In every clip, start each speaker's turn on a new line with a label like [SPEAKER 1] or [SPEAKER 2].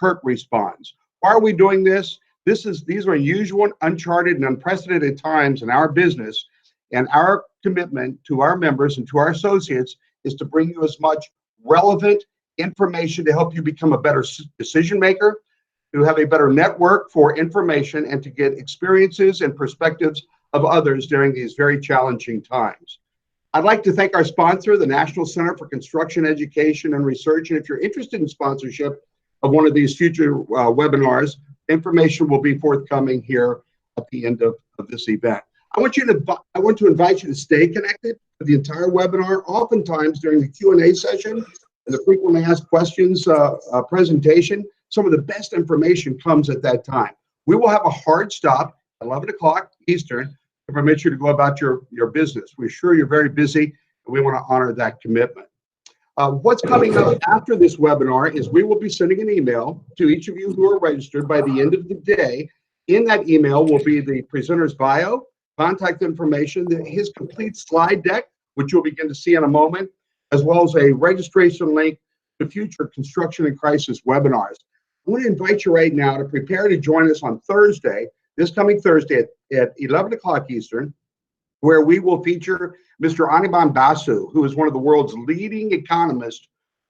[SPEAKER 1] Kurt Responds. Why are we doing this? These are unusual, uncharted, and unprecedented times in our business, and our commitment to our members and to our associates is to bring you as much relevant information to help you become a better decision maker, to have a better network for information, and to get experiences and perspectives of others during these very challenging times. I'd like to thank our sponsor, the National Center for Construction Education and Research. And if you're interested in sponsorship of one of these future webinars, information will be forthcoming here at the end of this event. I want to invite you to stay connected for the entire webinar. Oftentimes during the Q&A session and the frequently asked questions presentation, some of the best information comes at that time. We will have a hard stop at 11 o'clock Eastern to permit you to go about your business. We're sure you're very busy, and we want to honor that commitment. What's coming up after this webinar is we will be sending an email to each of you who are registered by the end of the day. In that email will be the presenter's bio, contact information, his complete slide deck, which you'll begin to see in a moment, as well as a registration link to future construction and crisis webinars. I want to invite you right now to prepare to join us on Thursday, this coming Thursday at 11 o'clock Eastern, where we will feature Mr. Anirban Basu, who is one of the world's leading economists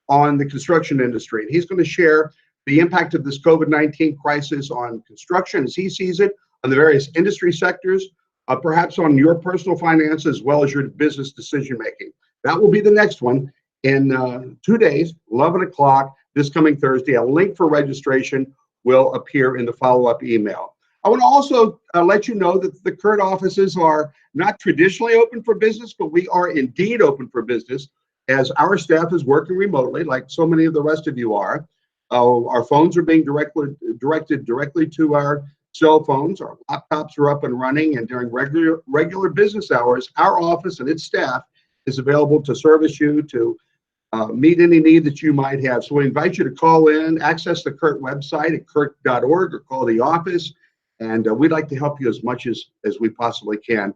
[SPEAKER 1] on the construction industry. And he's going to share the impact of this COVID-19 crisis on construction as he sees it, on the various industry sectors, perhaps on your personal finances as well as your business decision making. That will be the next one in 2 days, 11 o'clock this coming Thursday. A link for registration will appear in the follow-up email. I want to also let you know that the Kurt offices are not traditionally open for business, but we are indeed open for business as our staff is working remotely, like so many of the rest of you are. Our phones are being directed directly to our cell phones. Our laptops are up and running, and during regular business hours, our office and its staff is available to service you, to meet any need that you might have. So we invite you to call in, access the Kurt website at kurt.org, or call the office. And we'd like to help you as much as we possibly can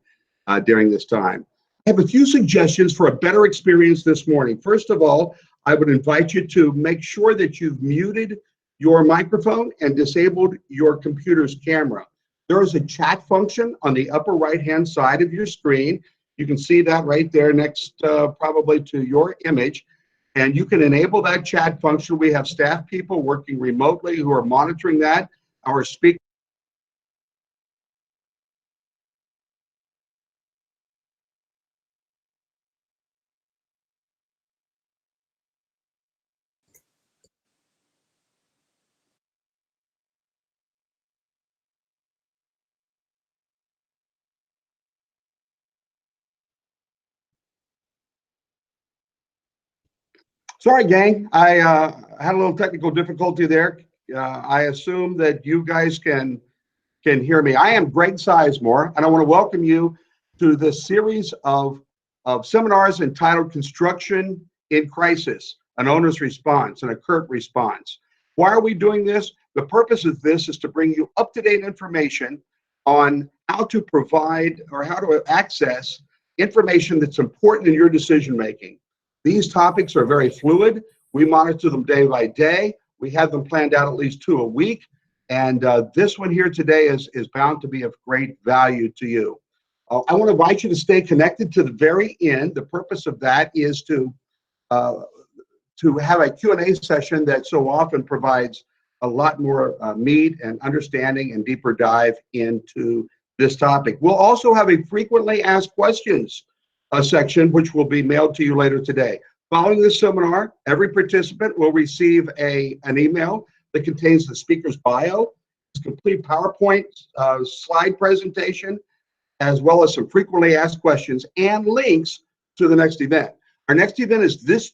[SPEAKER 1] during this time. I have a few suggestions for a better experience this morning. First of all, I would invite you to make sure that you've muted your microphone and disabled your computer's camera. There is a chat function on the upper right-hand side of your screen. You can see that right there next probably to your image. And you can enable that chat function. We have staff people working remotely who are monitoring that. Our speakers. Sorry, gang. I had a little technical difficulty there. I assume that you guys can hear me. I am Greg Sizemore, and I want to welcome you to this series of seminars entitled Construction in Crisis, an Owner's Response and a Kurt Response. Why are we doing this? The purpose of this is to bring you up-to-date information on how to provide or how to access information that's important in your decision-making. These topics are very fluid. We monitor them day by day. We have them planned out at least 2 a week. And this one here today is bound to be of great value to you. I want to invite you to stay connected to the very end. The purpose of that is to have a Q&A session that so often provides a lot more meat and understanding and deeper dive into this topic. We'll also have a frequently asked questions section, which will be mailed to you later today. Following this seminar, every participant will receive an email that contains the speaker's bio, his complete PowerPoint slide presentation, as well as some frequently asked questions and links to the next event. Our next event is this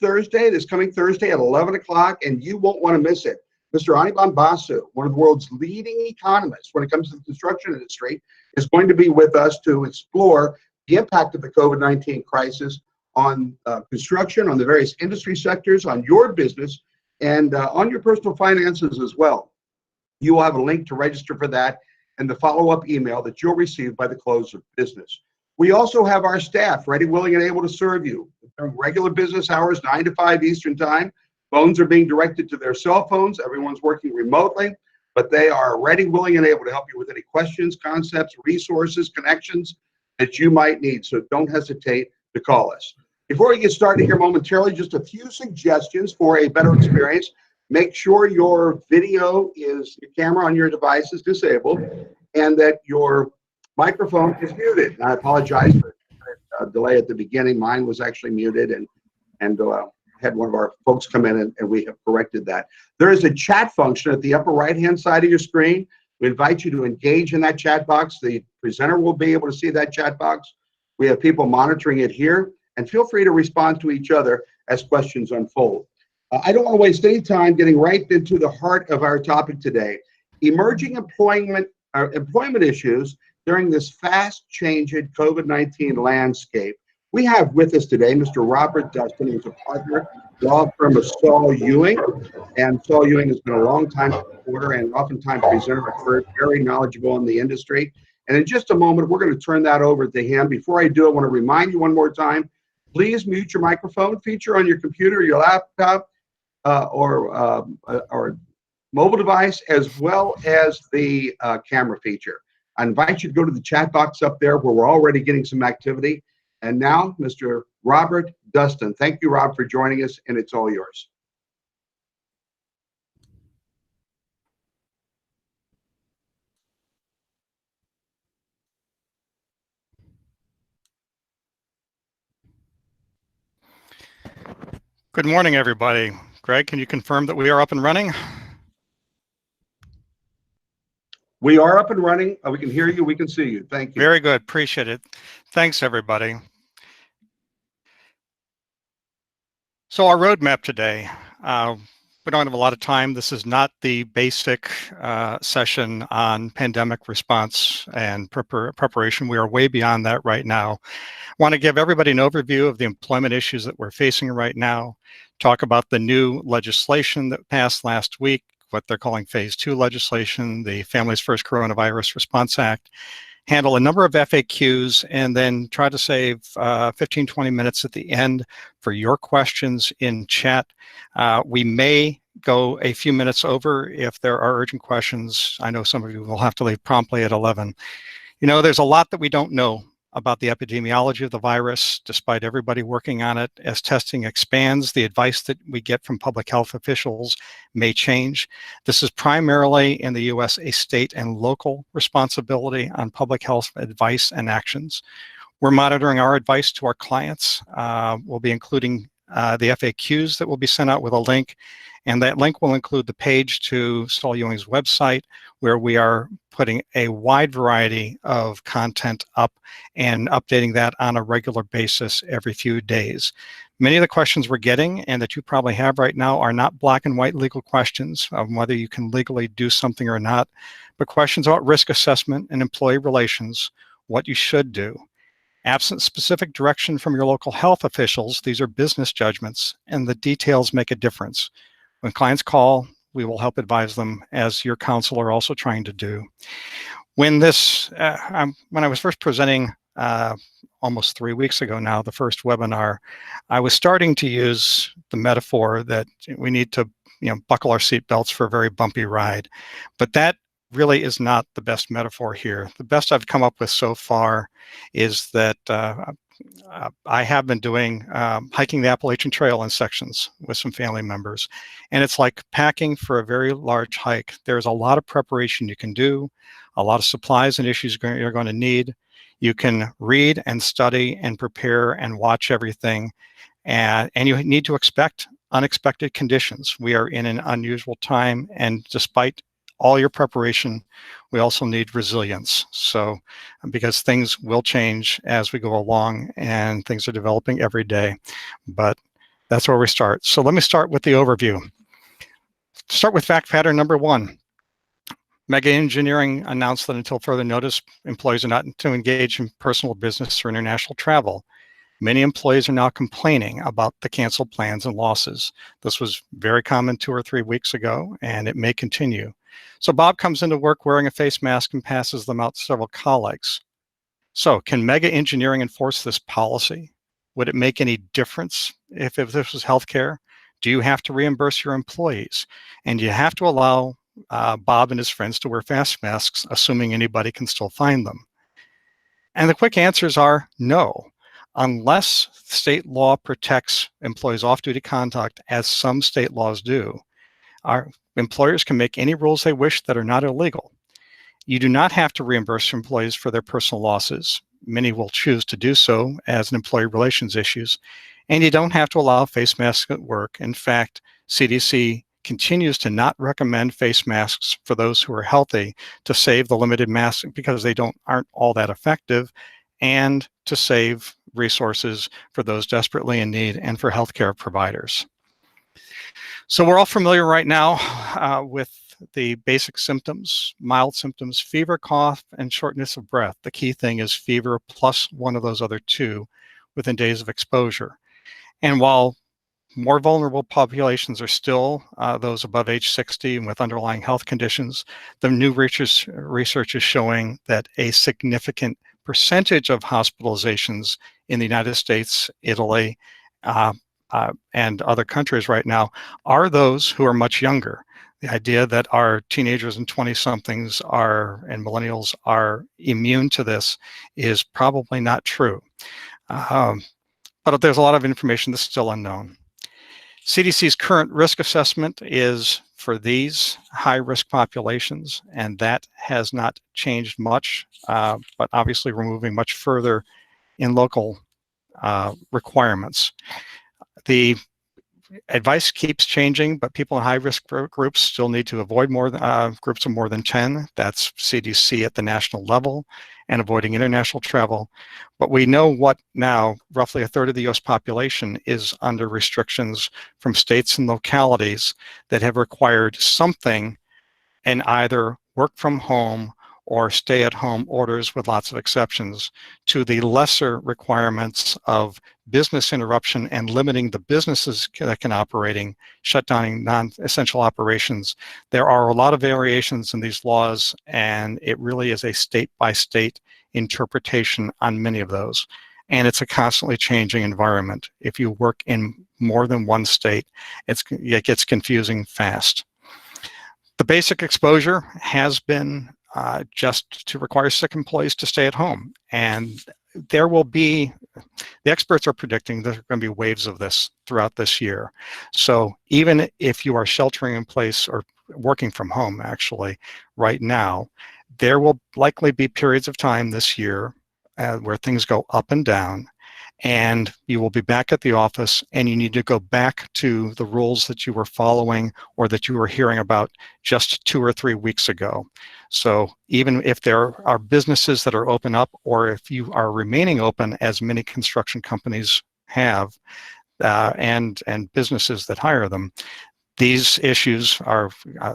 [SPEAKER 1] coming Thursday at 11 o'clock, and you won't want to miss it. Mr. Anirban Basu, one of the world's leading economists when it comes to the construction industry, is going to be with us to explore the impact of the COVID-19 crisis on construction, on the various industry sectors, on your business, and on your personal finances as well. You will have a link to register for that and the follow-up email that you'll receive by the close of business. We also have our staff ready, willing, and able to serve you during regular business hours, 9 to 5 Eastern Time. Phones are being directed to their cell phones. Everyone's working remotely, but they are ready, willing, and able to help you with any questions, concepts, resources, connections that you might need. So don't hesitate to call us. Before we get started here momentarily, just a few suggestions for a better experience. Make sure your video is, your camera on your device is disabled, and that your microphone is muted. And I apologize for a delay at the beginning. Mine was actually muted, and had one of our folks come in and we have corrected that. There is a chat function at the upper right-hand side of your screen. We invite you to engage in that chat box. The presenter will be able to see that chat box. We have people monitoring it here, and feel free to respond to each other as questions unfold. I don't want to waste any time getting right into the heart of our topic today: emerging employment issues during this fast-changing COVID-19 landscape. We have with us today Mr. Robert Dustin, who's a partner law firm of Saul Ewing. And Saul Ewing has been a long-time supporter and oftentimes presenter. I've heard, very knowledgeable in the industry. And in just a moment, we're going to turn that over to him. Before I do, I want to remind you one more time, please mute your microphone feature on your computer, your laptop, or mobile device, as well as the camera feature. I invite you to go to the chat box up there where we're already getting some activity. And now, Mr. Robert Dustin. Thank you, Rob, for joining us, and it's all yours.
[SPEAKER 2] Good morning, everybody. Greg, can you confirm that we are up and running?
[SPEAKER 1] We are up and running. We can hear you. We can see you. Thank you.
[SPEAKER 2] Very good. Appreciate it. Thanks, everybody. So our roadmap today, we don't have a lot of time. This is not the basic session on pandemic response and preparation. We are way beyond that right now. I want to give everybody an overview of the employment issues that we're facing right now, talk about the new legislation that passed last week, what they're calling Phase 2 legislation, the Families First Coronavirus Response Act, handle a number of FAQs, and then try to save 15, 20 minutes at the end for your questions in chat. We may go a few minutes over if there are urgent questions. I know some of you will have to leave promptly at 11. You know, there's a lot that we don't know about the epidemiology of the virus, despite everybody working on it. As testing expands, the advice that we get from public health officials may change. This is primarily in the US a state and local responsibility on public health advice and actions. We're monitoring our advice to our clients. We'll be including the FAQs that will be sent out with a link, and that link will include the page to Saul Ewing's website, where we are putting a wide variety of content up and updating that on a regular basis every few days. Many of the questions we're getting, and that you probably have right now, are not black and white legal questions of whether you can legally do something or not, but questions about risk assessment and employee relations, what you should do. Absent specific direction from your local health officials, these are business judgments, and the details make a difference. When clients call, we will help advise them, as your counsel are also trying to do. When I was first presenting almost 3 weeks ago now, the first webinar, I was starting to use the metaphor that we need to, buckle our seatbelts for a very bumpy ride. But that really is not the best metaphor here. The best I've come up with so far is that I have been doing hiking the Appalachian Trail in sections with some family members, and it's like packing for a very large hike. There's a lot of preparation you can do, a lot of supplies and issues you're going to need. You can read and study and prepare and watch everything, and you need to expect unexpected conditions. We are in an unusual time, and despite all your preparation, we also need resilience. So, because things will change as we go along, and things are developing every day, but that's where we start. So let me start with the overview. Start with fact pattern number 1. Mega Engineering announced that until further notice, employees are not to engage in personal business or international travel. Many employees are now complaining about the canceled plans and losses. This was very common 2 or 3 weeks ago, and it may continue. So Bob comes into work wearing a face mask and passes them out to several colleagues. So can Mega Engineering enforce this policy? Would it make any difference if this was healthcare? Do you have to reimburse your employees? And do you have to allow Bob and his friends to wear face masks, assuming anybody can still find them? And the quick answers are no. Unless state law protects employees' off-duty conduct, as some state laws do, our employers can make any rules they wish that are not illegal. You do not have to reimburse your employees for their personal losses. Many will choose to do so as an employee relations issues. And you don't have to allow face masks at work. In fact, CDC continues to not recommend face masks for those who are healthy to save the limited masks because they aren't all that effective, and to save resources for those desperately in need and for healthcare providers. So we're all familiar right now with the basic symptoms, mild symptoms: fever, cough, and shortness of breath. The key thing is fever plus one of those other two within days of exposure. And while more vulnerable populations are still those above age 60 and with underlying health conditions, the new research is showing that a significant percentage of hospitalizations in the United States, Italy, and other countries right now are those who are much younger. The idea that our teenagers and 20-somethings and millennials are immune to this is probably not true. But there's a lot of information that's still unknown. CDC's current risk assessment is for these high-risk populations, and that has not changed much, but obviously we're moving much further in local requirements. The advice keeps changing, but people in high-risk groups still need to avoid groups of more than 10. That's CDC at the national level, and avoiding international travel. But we know what now, roughly a third of the US population is under restrictions from states and localities that have required something in either work from home or stay-at-home orders, with lots of exceptions, to the lesser requirements of business interruption and limiting the businesses that can operating, shutdowning non-essential operations. There are a lot of variations in these laws, and it really is a state-by-state interpretation on many of those. And it's a constantly changing environment. If you work in more than one state, it gets confusing fast. The basic exposure has been just to require sick employees to stay at home. And there will be, the experts are predicting there are going to be waves of this throughout this year. So even if you are sheltering in place or working from home actually right now, there will likely be periods of time this year where things go up and down, and you will be back at the office and you need to go back to the rules that you were following or that you were hearing about just 2 or 3 weeks ago. So even if there are businesses that are open up, or if you are remaining open, as many construction companies have, and businesses that hire them, these issues are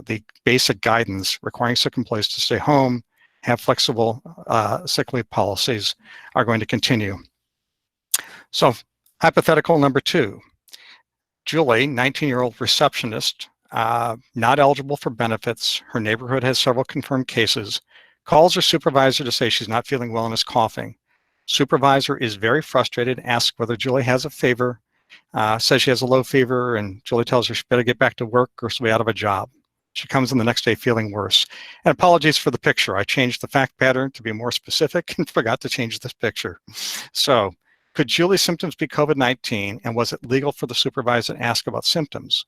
[SPEAKER 2] the basic guidance requiring sick employees to stay home, have flexible sick leave policies, are going to continue. So hypothetical number 2, Julie, 19-year-old receptionist, not eligible for benefits. Her neighborhood has several confirmed cases, calls her supervisor to say she's not feeling well and is coughing. Supervisor is very frustrated, asks whether Julie has a fever, says she has a low fever, and Julie tells her she better get back to work or she'll be out of a job. She comes in the next day feeling worse. And apologies for the picture. I changed the fact pattern to be more specific and forgot to change this picture. So, could Julie's symptoms be COVID-19, and was it legal for the supervisor to ask about symptoms?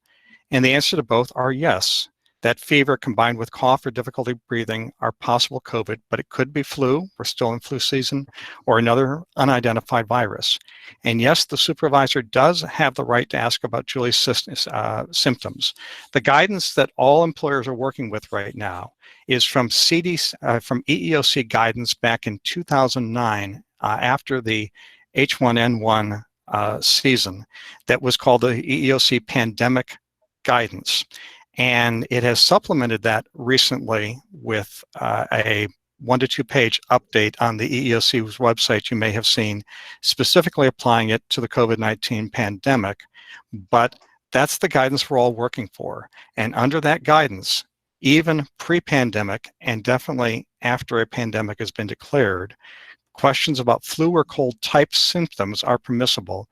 [SPEAKER 2] And the answer to both are yes. That fever combined with cough or difficulty breathing are possible COVID, but it could be flu, we're still in flu season, or another unidentified virus. And yes, the supervisor does have the right to ask about Julie's symptoms. The guidance that all employers are working with right now is from from EEOC guidance back in 2009, after the H1N1 season, that was called the EEOC pandemic guidance. And it has supplemented that recently with a 1 to 2 page update on the EEOC's website you may have seen, specifically applying it to the COVID-19 pandemic. But that's the guidance we're all working for. And under that guidance, even pre-pandemic and definitely after a pandemic has been declared, questions about flu or cold type symptoms are permissible.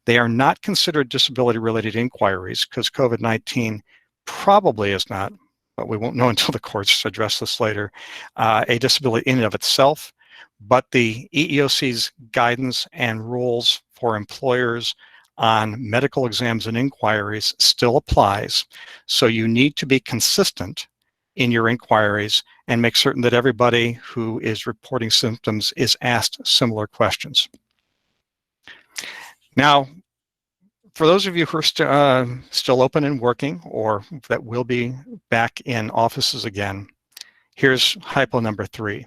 [SPEAKER 2] They are not considered disability-related inquiries because COVID-19 probably is not, but we won't know until the courts address this later, a disability in and of itself. But the EEOC's guidance and rules for employers on medical exams and inquiries still applies. So you need to be consistent in your inquiries and make certain that everybody who is reporting symptoms is asked similar questions. Now, for those of you who are still open and working, or that will be back in offices again, here's hypo number 3.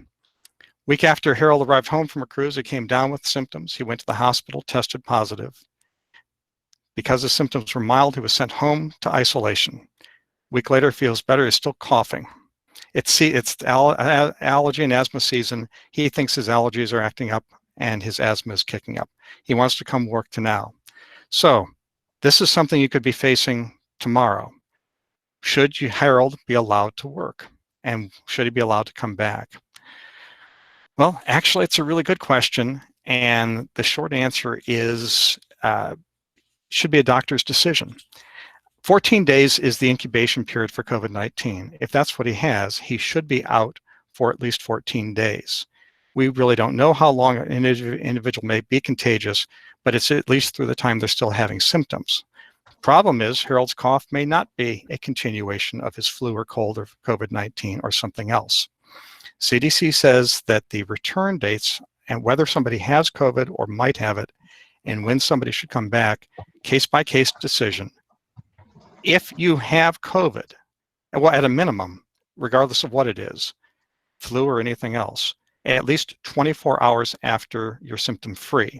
[SPEAKER 2] Week after Harold arrived home from a cruise, he came down with symptoms. He went to the hospital, tested positive. Because the symptoms were mild, he was sent home to isolation. A week later, feels better, is still coughing. It's allergy and asthma season. He thinks his allergies are acting up and his asthma is kicking up. He wants to come work to now. So this is something you could be facing tomorrow. Should Harold be allowed to work? And should he be allowed to come back? Well, actually, it's a really good question. And the short answer is should be a doctor's decision. 14 days is the incubation period for COVID-19. If that's what he has, he should be out for at least 14 days. We really don't know how long an individual may be contagious, but it's at least through the time they're still having symptoms. Problem is, Harold's cough may not be a continuation of his flu or cold or COVID-19 or something else. CDC says that the return dates and whether somebody has COVID or might have it and when somebody should come back, case-by-case decision. If you have COVID, well, at a minimum, regardless of what it is, flu or anything else, at least 24 hours after you're symptom-free.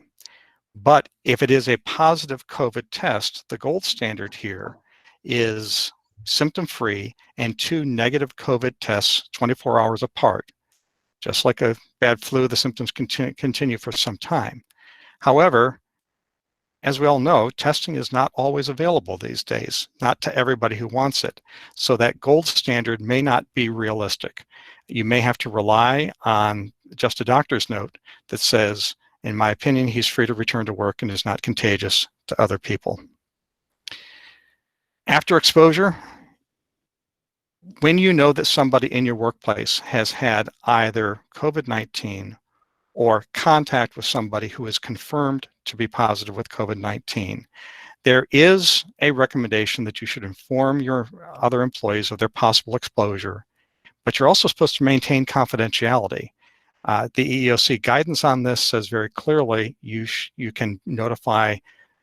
[SPEAKER 2] But if it is a positive COVID test, the gold standard here is symptom-free and 2 negative COVID tests 24 hours apart. Just like a bad flu, the symptoms continue for some time. However, as we all know, testing is not always available these days, not to everybody who wants it. So that gold standard may not be realistic. You may have to rely on just a doctor's note that says, in my opinion, he's free to return to work and is not contagious to other people. After exposure, when you know that somebody in your workplace has had either COVID-19 or contact with somebody who is confirmed to be positive with COVID-19, there is a recommendation that you should inform your other employees of their possible exposure, but you're also supposed to maintain confidentiality. The EEOC guidance on this says very clearly you can notify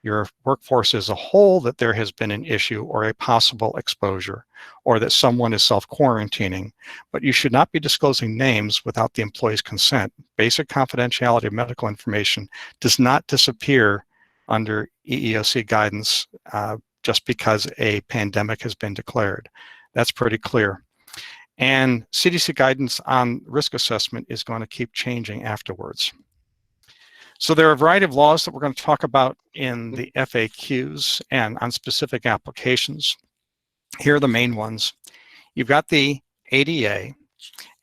[SPEAKER 2] your workforce as a whole that there has been an issue or a possible exposure or that someone is self-quarantining, but you should not be disclosing names without the employee's consent. Basic confidentiality of medical information does not disappear under EEOC guidance just because a pandemic has been declared. That's pretty clear. And CDC guidance on risk assessment is going to keep changing afterwards. So there are a variety of laws that we're going to talk about in the FAQs and on specific applications. Here are the main ones. You've got the ADA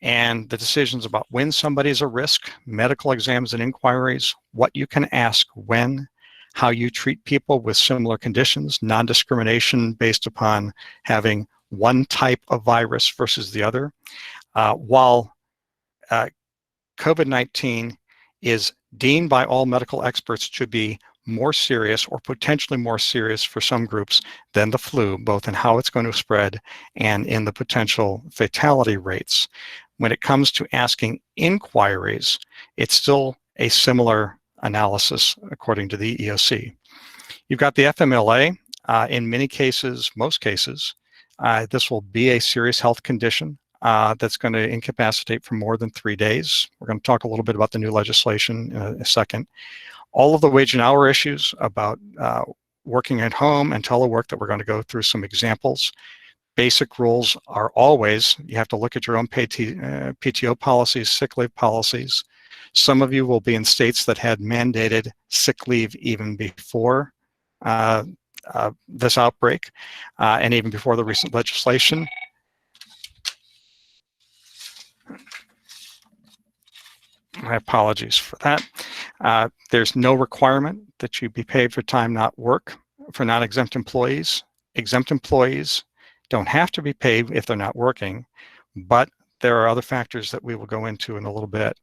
[SPEAKER 2] and the decisions about when somebody's a risk, medical exams and inquiries, what you can ask when, how you treat people with similar conditions, non-discrimination based upon having one type of virus versus the other. While COVID-19 is deemed by all medical experts to be more serious or potentially more serious for some groups than the flu, both in how it's going to spread and in the potential fatality rates. When it comes to asking inquiries, it's still a similar analysis according to the EEOC. You've got the FMLA. In many cases, most cases, this will be a serious health condition that's going to incapacitate for more than 3 days. We're going to talk a little bit about the new legislation in a second. All of the wage and hour issues about working at home and telework that we're going to go through some examples. Basic rules are always, you have to look at your own PTO policies, sick leave policies. Some of you will be in states that had mandated sick leave even before this outbreak and even before the recent legislation. My apologies for that. There's no requirement that you be paid for time not work for non-exempt employees. Exempt employees don't have to be paid if they're not working, but there are other factors that we will go into in a little bit.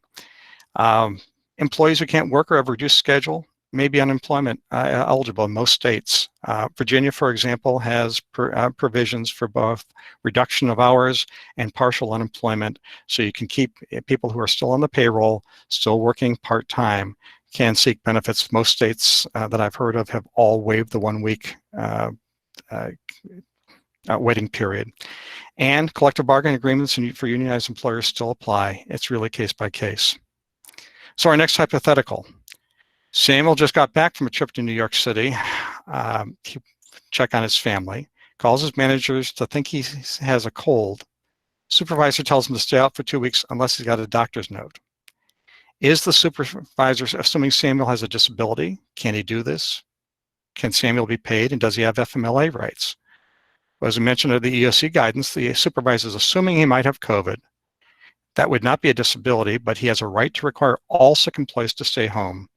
[SPEAKER 2] Employees who can't work or have a reduced schedule may be unemployment eligible in most states. Virginia, for example, has provisions for both reduction of hours and partial unemployment, so you can keep people who are still on the payroll, still working part-time, can seek benefits. Most states that I've heard of have all waived the 1 week waiting period. And collective bargaining agreements for unionized employers still apply. It's really case by case. So our next hypothetical. Samuel just got back from a trip to New York City, check on his family, calls his managers to think he has a cold. Supervisor tells him to stay out for 2 weeks unless he's got a doctor's note. Is the supervisor, assuming Samuel has a disability, can he do this? Can Samuel be paid, and does he have FMLA rights? Well, as we mentioned in the EOC guidance, the supervisor is assuming he might have COVID. That would not be a disability, but he has a right to require all sick employees to stay home.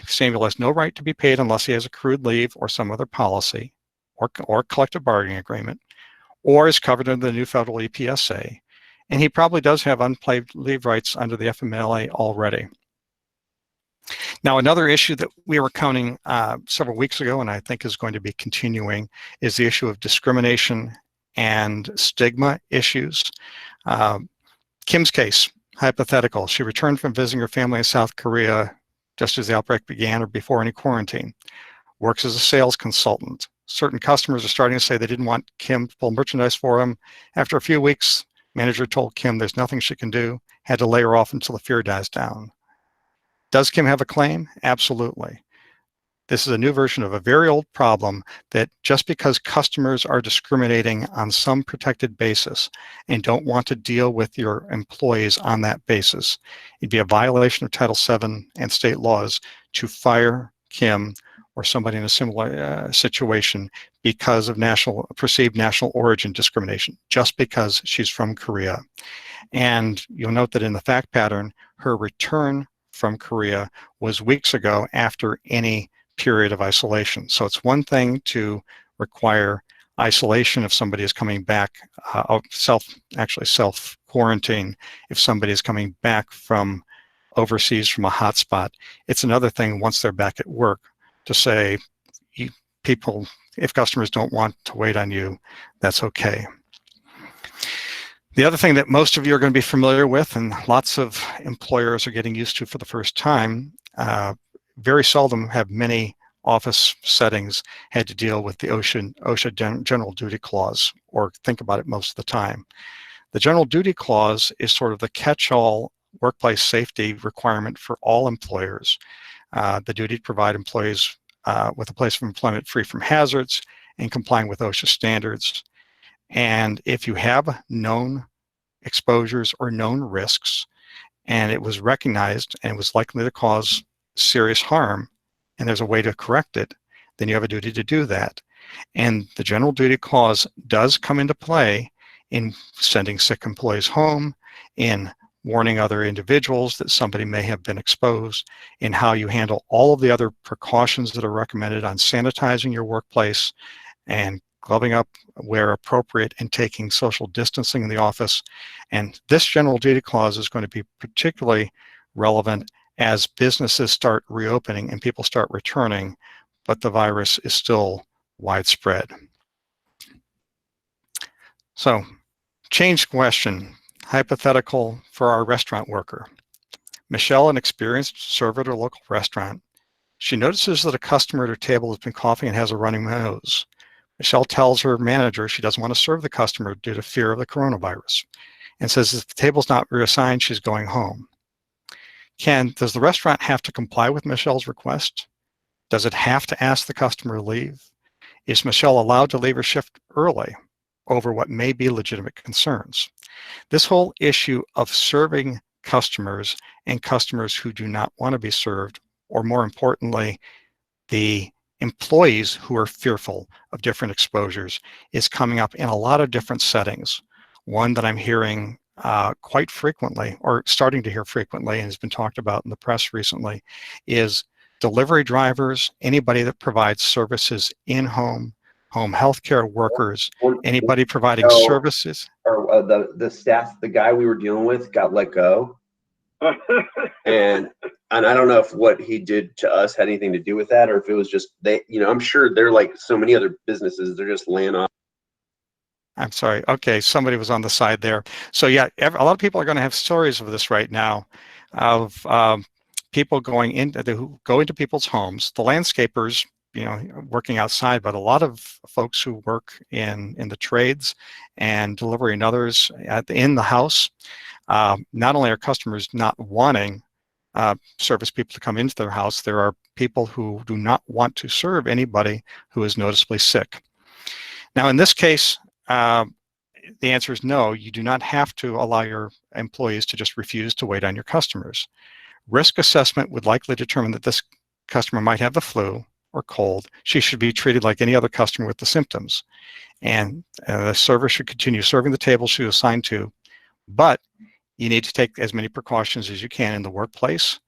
[SPEAKER 2] Samuel has no right to be paid unless he has accrued leave or some other policy or collective bargaining agreement, or is covered under the new federal EPSA. And he probably does have unpaid leave rights under the FMLA already. Now, another issue that we were counting several weeks ago, and I think is going to be continuing, is the issue of discrimination and stigma issues. Kim's case, hypothetical. She returned from visiting her family in South Korea just as the outbreak began or before any quarantine. Works as a sales consultant. Certain customers are starting to say they didn't want Kim to pull merchandise for them. After a few weeks, manager told Kim there's nothing she can do, had to lay her off until the fear dies down. Does Kim have a claim? Absolutely. This is a new version of a very old problem that just because customers are discriminating on some protected basis and don't want to deal with your employees on that basis, it'd be a violation of Title VII and state laws to fire Kim or somebody in a similar situation because of perceived national origin discrimination, just because she's from Korea. And you'll note that in the fact pattern, her return from Korea was weeks ago after any period of isolation. So it's one thing to require isolation if somebody is coming back, self-quarantine if somebody is coming back from overseas from a hotspot. It's another thing once they're back at work to say, if customers don't want to wait on you, that's okay. The other thing that most of you are going to be familiar with, and lots of employers are getting used to for the first time, very seldom have many office settings had to deal with the OSHA General Duty Clause, or think about it most of the time. The General Duty Clause is sort of the catch-all workplace safety requirement for all employers. The duty to provide employees with a place of employment free from hazards and complying with OSHA standards. And if you have known exposures or known risks, and it was recognized and it was likely to cause serious harm, and there's a way to correct it, then you have a duty to do that. And the General Duty Clause does come into play in sending sick employees home, in warning other individuals that somebody may have been exposed, in how you handle all of the other precautions that are recommended on sanitizing your workplace and gloving up where appropriate and taking social distancing in the office. And this General Duty Clause is going to be particularly relevant as businesses start reopening and people start returning, but the virus is still widespread. So, change question, hypothetical for our restaurant worker. Michelle, an experienced server at a local restaurant, she notices that a customer at her table has been coughing and has a running nose. Michelle tells her manager she doesn't want to serve the customer due to fear of the coronavirus and says if the table's not reassigned, she's going home. Does the restaurant have to comply with Michelle's request? Does it have to ask the customer to leave? Is Michelle allowed to leave her shift early over what may be legitimate concerns? This whole issue of serving customers and customers who do not want to be served, or more importantly, the employees who are fearful of different exposures, is coming up in a lot of different settings. One that I'm hearing quite frequently, or starting to hear frequently, and has been talked about in the press recently, is delivery drivers, anybody that provides services in-home, home healthcare workers, anybody providing services.
[SPEAKER 3] Or the staff, the guy we were dealing with got let go, and I don't know if what he did to us had anything to do with that, or if it was just they. I'm sure they're like so many other businesses, they're just laying off.
[SPEAKER 2] I'm sorry. Okay, somebody was on the side there. So yeah, a lot of people are going to have stories of this right now, of people going who go into people's homes. The landscapers, working outside, but a lot of folks who work in the trades and delivery and others in the house. Not only are customers not wanting service people to come into their house, there are people who do not want to serve anybody who is noticeably sick. Now, in this case, the answer is no. You do not have to allow your employees to just refuse to wait on your customers. Risk assessment would likely determine that this customer might have the flu or cold. She should be treated like any other customer with the symptoms. And the server should continue serving the table she was assigned to, but you need to take as many precautions as you can in the workplace.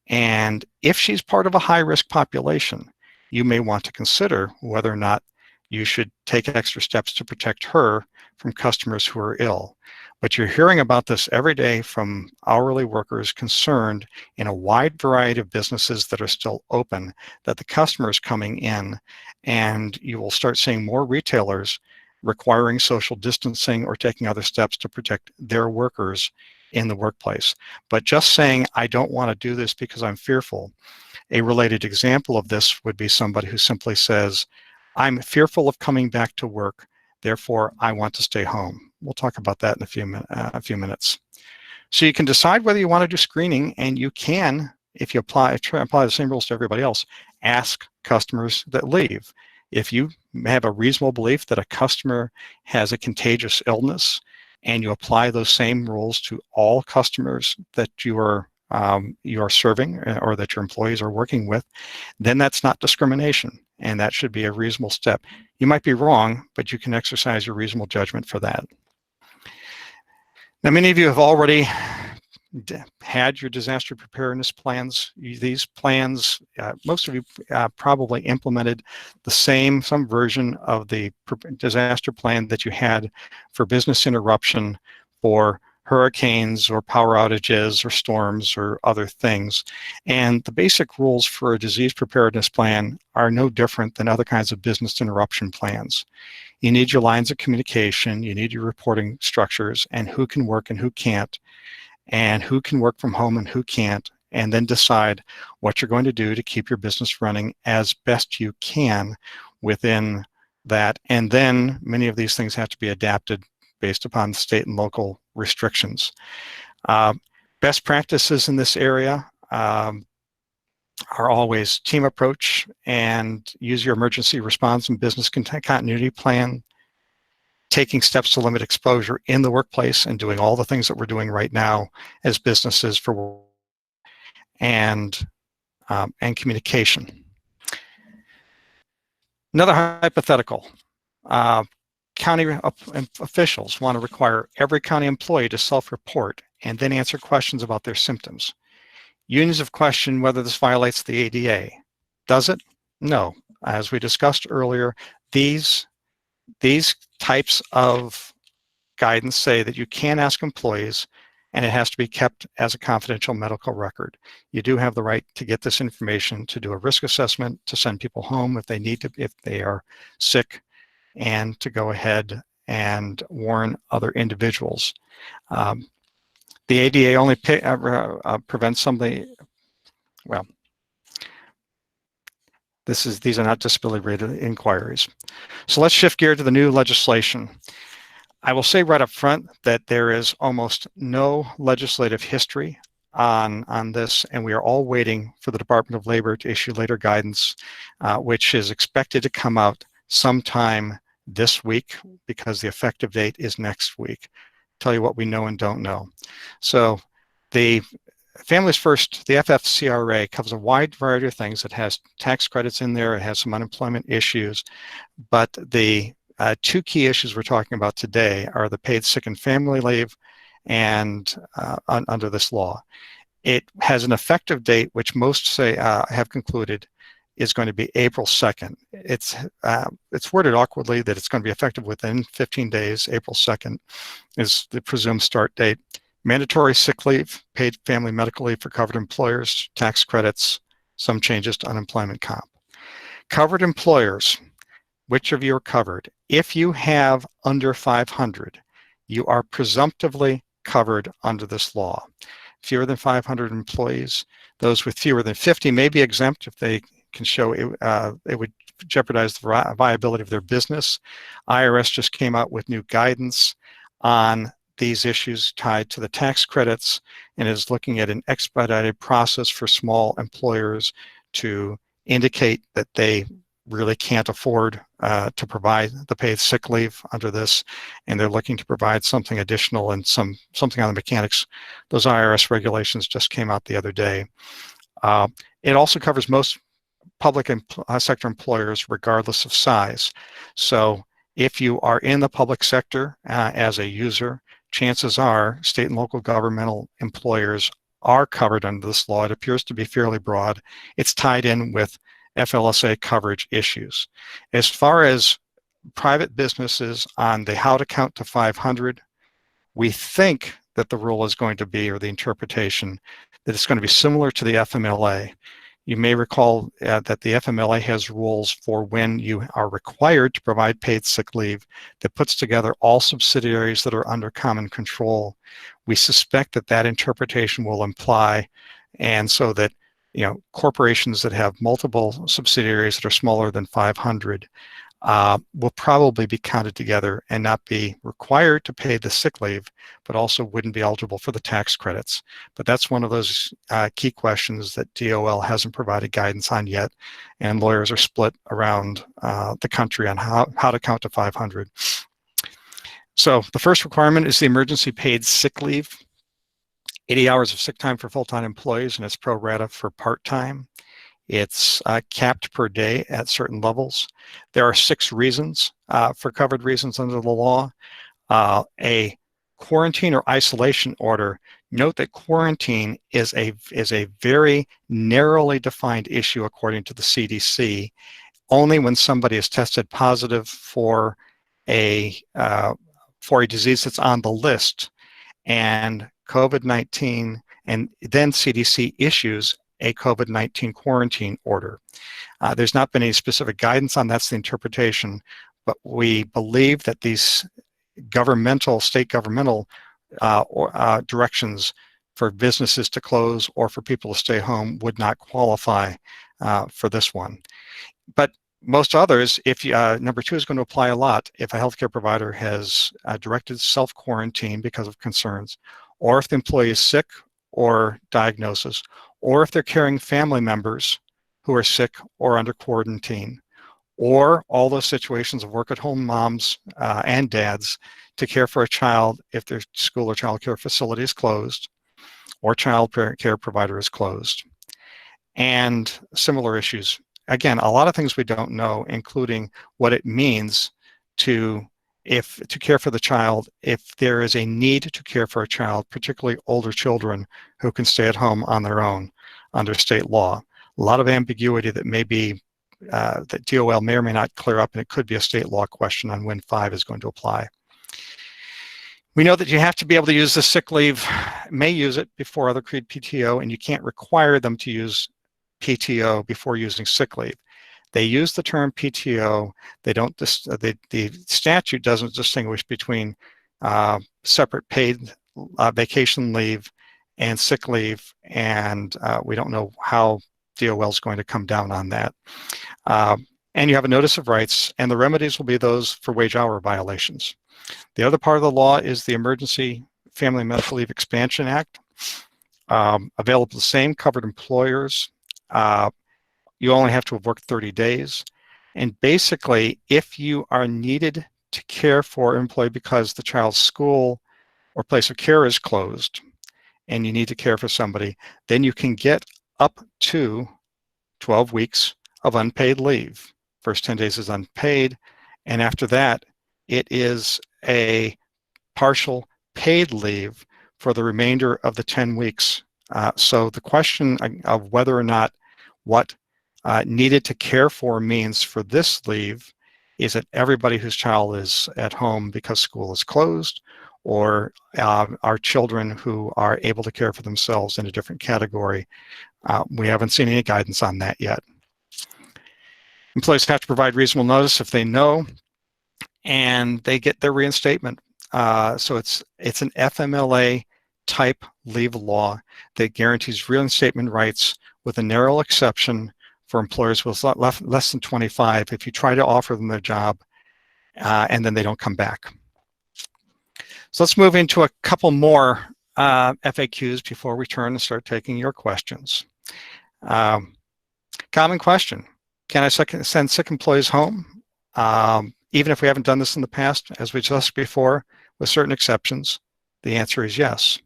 [SPEAKER 2] And if she's part of a high-risk population, you may want to consider whether or not you should take extra steps to protect her from customers who are ill. But you're hearing about this every day from hourly workers concerned in a wide variety of businesses that are still open, that the customer is coming in, and you will start seeing more retailers requiring social distancing or taking other steps to protect their workers in the workplace. But just saying, I don't want to do this because I'm fearful. A related example of this would be somebody who simply says, I'm fearful of coming back to work, therefore I want to stay home. We'll talk about that in a few minutes. So you can decide whether you want to do screening, and you can, if you apply the same rules to everybody else, ask customers that leave. If you have a reasonable belief that a customer has a contagious illness, and you apply those same rules to all customers that you are serving or that your employees are working with, then that's not discrimination, and that should be a reasonable step. You might be wrong, but you can exercise your reasonable judgment for that. Now, many of you have already had your disaster preparedness plans. These plans, most of you probably implemented some version of the disaster plan that you had for business interruption, for hurricanes or power outages or storms or other things. And the basic rules for a disease preparedness plan are no different than other kinds of business interruption plans. You need your lines of communication, you need your reporting structures, and who can work and who can't, and who can work from home and who can't, and then decide what you're going to do to keep your business running as best you can within that. And then many of these things have to be adapted based upon state and local restrictions. Best practices in this area are always team approach and use your emergency response and business continuity plan, taking steps to limit exposure in the workplace and doing all the things that we're doing right now as businesses for and communication. Another hypothetical. County officials want to require every county employee to self-report and then answer questions about their symptoms. Unions have questioned whether this violates the ADA. Does it? No. As we discussed earlier, these types of guidance say that you can ask employees, and it has to be kept as a confidential medical record. You do have the right to get this information, to do a risk assessment, to send people home if they need to, if they are sick, and to go ahead and warn other individuals. The ADA only prevents somebody, well, these are not disability-related inquiries. So let's shift gear to the new legislation. I will say right up front that there is almost no legislative history on this, and we are all waiting for the Department of Labor to issue later guidance, which is expected to come out sometime this week, because the effective date is next week. Tell you what we know and don't know. So the Families First, the FFCRA, covers a wide variety of things. It has tax credits in there, it has some unemployment issues, but the two key issues we're talking about today are the paid sick and family leave and under this law. It has an effective date, which most say have concluded is going to be April 2nd. It's worded awkwardly that it's going to be effective within 15 days. April 2nd is the presumed start date. Mandatory sick leave, paid family medical leave for covered employers, tax credits, some changes to unemployment comp. Covered employers, which of you are covered? If you have under 500, you are presumptively covered under this law. Fewer than 500 employees, those with fewer than 50 may be exempt if they can show it would jeopardize the viability of their business. IRS just came out with new guidance on these issues tied to the tax credits and is looking at an expedited process for small employers to indicate that they really can't afford to provide the paid sick leave under this, and they're looking to provide something additional and something on the mechanics. Those IRS regulations just came out the other day. It also covers most public sector employers regardless of size. So if you are in the public sector as a user, chances are state and local governmental employers are covered under this law. It appears to be fairly broad. It's tied in with FLSA coverage issues. As far as private businesses on the how to count to 500, we think that the rule is going to be, or the interpretation, that it's going to be similar to the FMLA. You may recall that the FMLA has rules for when you are required to provide paid sick leave that puts together all subsidiaries that are under common control. We suspect that that interpretation will imply, and so that corporations that have multiple subsidiaries that are smaller than 500 will probably be counted together and not be required to pay the sick leave, but also wouldn't be eligible for the tax credits. But that's one of those key questions that DOL hasn't provided guidance on yet, and lawyers are split around the country on how to count to 500. So the first requirement is the emergency paid sick leave. 80 hours of sick time for full-time employees, and it's pro rata for part-time. It's capped per day at certain levels. There are 6 reasons for covered reasons under the law. A quarantine or isolation order. Note that quarantine is a very narrowly defined issue according to the CDC. Only when somebody is tested positive for a disease that's on the list, and COVID-19, and then CDC issues a COVID-19 quarantine order. There's not been any specific guidance on that's the interpretation, but we believe that these state governmental directions for businesses to close or for people to stay home would not qualify for this one. But most others, if number 2 is going to apply a lot if a healthcare provider has directed self-quarantine because of concerns, or if the employee is sick or diagnosis, or if they're carrying family members who are sick or under quarantine, or all those situations of work-at-home moms and dads to care for a child if their school or child care facility is closed, or child care provider is closed. And similar issues. Again, a lot of things we don't know, including what it means to care for the child if there is a need to care for a child, particularly older children who can stay at home on their own under state law. A lot of ambiguity that may be that DOL may or may not clear up, and it could be a state law question on when 5 is going to apply. We know that you have to be able to use the sick leave, may use it before other create PTO, and you can't require them to use PTO before using sick leave. They use the term PTO. They don't. The statute doesn't distinguish between separate paid vacation leave and sick leave, and we don't know how DOL is going to come down on that. And you have a notice of rights, and the remedies will be those for wage hour violations. The other part of the law is the Emergency Family Medical Leave Expansion Act. Available to the same covered employers. You only have to have worked 30 days. And basically, if you are needed to care for an employee because the child's school or place of care is closed and you need to care for somebody, then you can get up to 12 weeks of unpaid leave. First 10 days is unpaid, and after that, it is a partial paid leave for the remainder of the 10 weeks. So the question of whether or not what needed to care for means for this leave is that everybody whose child is at home because school is closed, or our children who are able to care for themselves in a different category. We haven't seen any guidance on that yet. Employees have to provide reasonable notice if they know, and they get their reinstatement. So it's an FMLA type leave law that guarantees reinstatement rights with a narrow exception for employers with less than 25 if you try to offer them their job and then they don't come back. So let's move into a couple more FAQs before we turn and start taking your questions. Common question: can I send sick employees home? Even if we haven't done this in the past, as we discussed before, with certain exceptions? The answer is yes.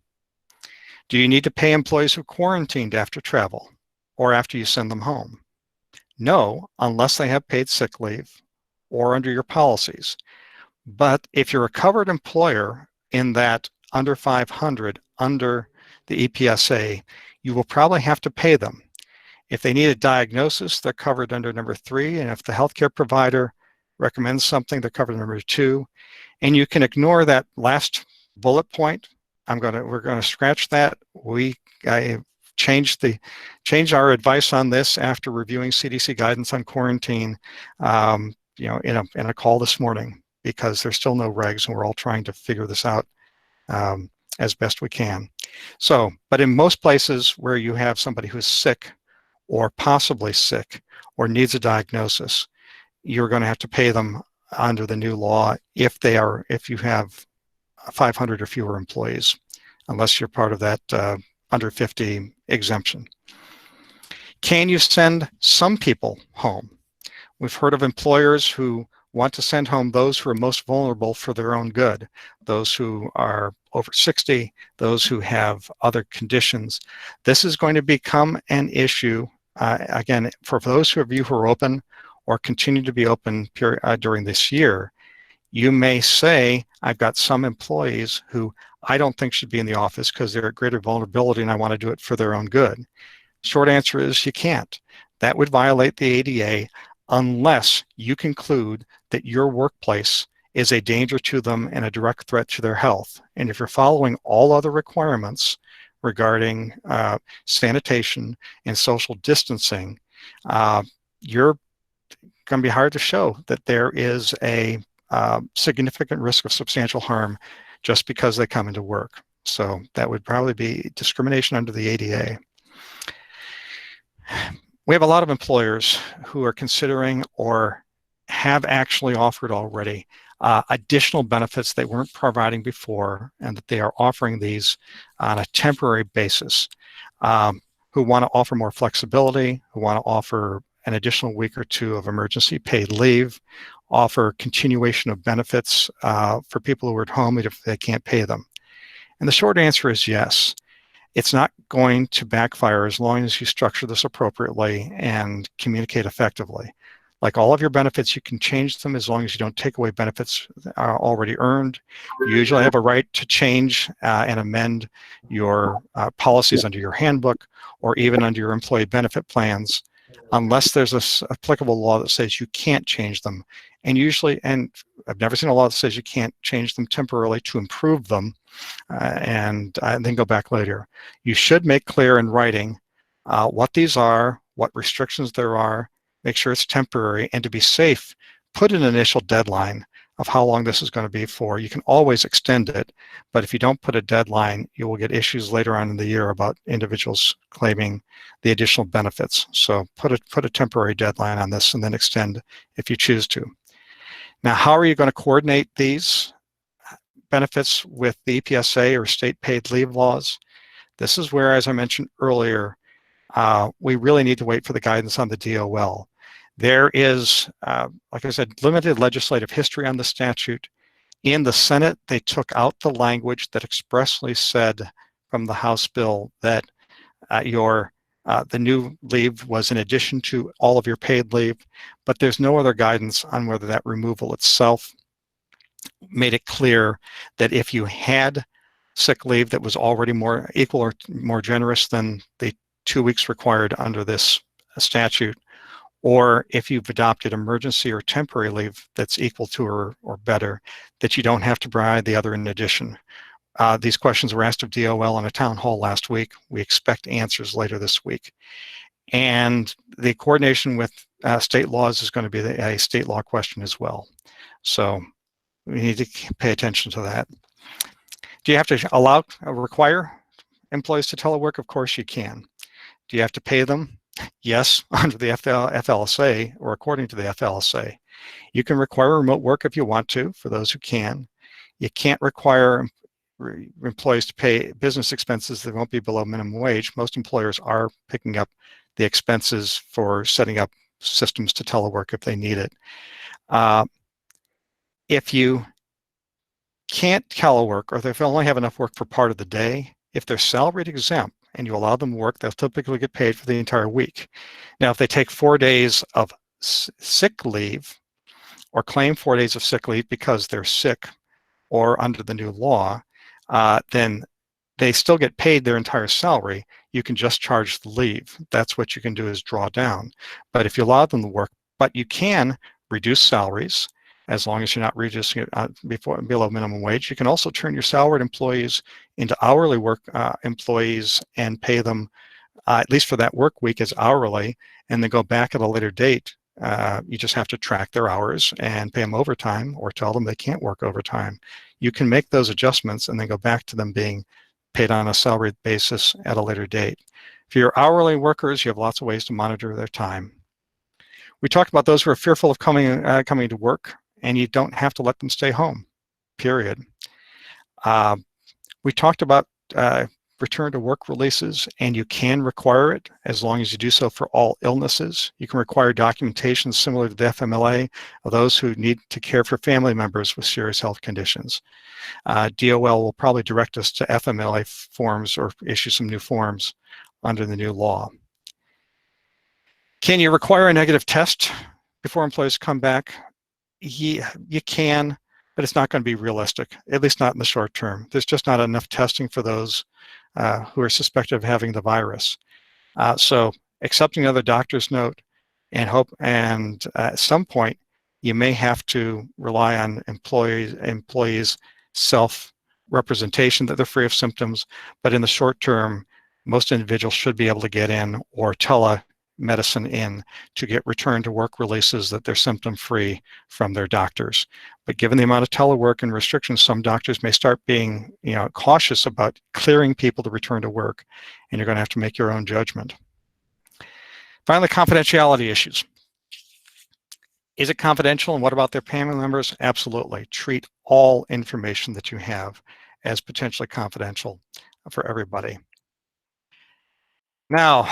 [SPEAKER 2] Do you need to pay employees who quarantined after travel or after you send them home? No, unless they have paid sick leave or under your policies. But if you're a covered employer in that under 500, under the EPSA, you will probably have to pay them. If they need a diagnosis, they're covered under number 3, and if the healthcare provider recommends something, they're covered under number 2. And you can ignore that last bullet point. We're gonna scratch that. I changed our advice on this after reviewing CDC guidance on quarantine, in a call this morning, because there's still no regs and we're all trying to figure this out as best we can. So, but in most places where you have somebody who's sick or possibly sick or needs a diagnosis, you're going to have to pay them under the new law if you have 500 or fewer employees, unless you're part of that under 50 exemption. Can you send some people home? We've heard of employers who want to send home those who are most vulnerable for their own good, those who are over 60, those who have other conditions. This is going to become an issue, again, for those of you who are open or continue to be open during this year. You may say, I've got some employees who I don't think should be in the office because they're at greater vulnerability and I want to do it for their own good. Short answer is you can't. That would violate the ADA unless you conclude that your workplace is a danger to them and a direct threat to their health. And if you're following all other requirements regarding sanitation and social distancing, you're going to be hard to show that there is a significant risk of substantial harm just because they come into work. So that would probably be discrimination under the ADA. We have a lot of employers who are considering or have actually offered already additional benefits they weren't providing before, and that they are offering these on a temporary basis, who want to offer more flexibility, who want to offer an additional week or 2 of emergency paid leave, offer continuation of benefits for people who are at home if they can't pay them. And the short answer is yes. It's not going to backfire as long as you structure this appropriately and communicate effectively. Like all of your benefits, you can change them as long as you don't take away benefits already earned. You usually have a right to change and amend your policies under your handbook or even under your employee benefit plans, unless there's an applicable law that says you can't change them. And I've never seen a law that says you can't change them temporarily to improve them and then go back later. You should make clear in writing what these are, what restrictions there are, make sure it's temporary, and to be safe, put an initial deadline of how long this is going to be for. You can always extend it, but if you don't put a deadline, you will get issues later on in the year about individuals claiming the additional benefits. So put a temporary deadline on this and then extend if you choose to. Now, how are you going to coordinate these benefits with the EPSA or state paid leave laws? This is where, as I mentioned earlier, we really need to wait for the guidance on the DOL. There is, like I said, limited legislative history on the statute. In the Senate, they took out the language that expressly said from the House bill that the new leave was in addition to all of your paid leave, but there's no other guidance on whether that removal itself made it clear that if you had sick leave that was already more equal or more generous than the 2 weeks required under this statute, or if you've adopted emergency or temporary leave that's equal to or better, that you don't have to provide the other in addition. These questions were asked of DOL in a town hall last week. We expect answers later this week. And the coordination with state laws is going to be a state law question as well. So we need to pay attention to that. Do you have to require employees to telework? Of course you can. Do you have to pay them? Yes, under the FLSA or according to the FLSA. You can require remote work if you want to, for those who can. You can't require employees to pay business expenses that won't be below minimum wage. Most employers are picking up the expenses for setting up systems to telework if they need it. If you can't telework, or if they only have enough work for part of the day, if they're salaried exempt and you allow them to work, they'll typically get paid for the entire week. Now, if they take 4 days of sick leave or claim 4 days of sick leave because they're sick or under the new law, then they still get paid their entire salary. You can just charge the leave. That's what you can do, is draw down. But if you allow them to work, but you can reduce salaries as long as you're not reducing it below minimum wage. You can also turn your salaried employees into hourly work employees and pay them, at least for that work week, as hourly, and then go back at a later date. You just have to track their hours and pay them overtime, or tell them they can't work overtime. You can make those adjustments and then go back to them being paid on a salaried basis at a later date. For your hourly workers, you have lots of ways to monitor their time. We talked about those who are fearful of coming to work, and you don't have to let them stay home, period. We talked about return to work releases, and you can require it as long as you do so for all illnesses. You can require documentation similar to the FMLA of those who need to care for family members with serious health conditions. DOL will probably direct us to FMLA forms or issue some new forms under the new law. Can you require a negative test before employees come back? You can, but it's not going to be realistic, at least not in the short term. There's just not enough testing for those who are suspected of having the virus. So accepting another doctor's note and hope, and at some point, you may have to rely on employees' self-representation that they're free of symptoms, but in the short term, most individuals should be able to get in, or telemedicine in, to get return to work releases that they're symptom-free from their doctors. But given the amount of telework and restrictions, some doctors may start being cautious about clearing people to return to work, and you're going to have to make your own judgment. Finally, confidentiality issues. Is it confidential, and what about their family members? Absolutely. Treat all information that you have as potentially confidential for everybody. Now,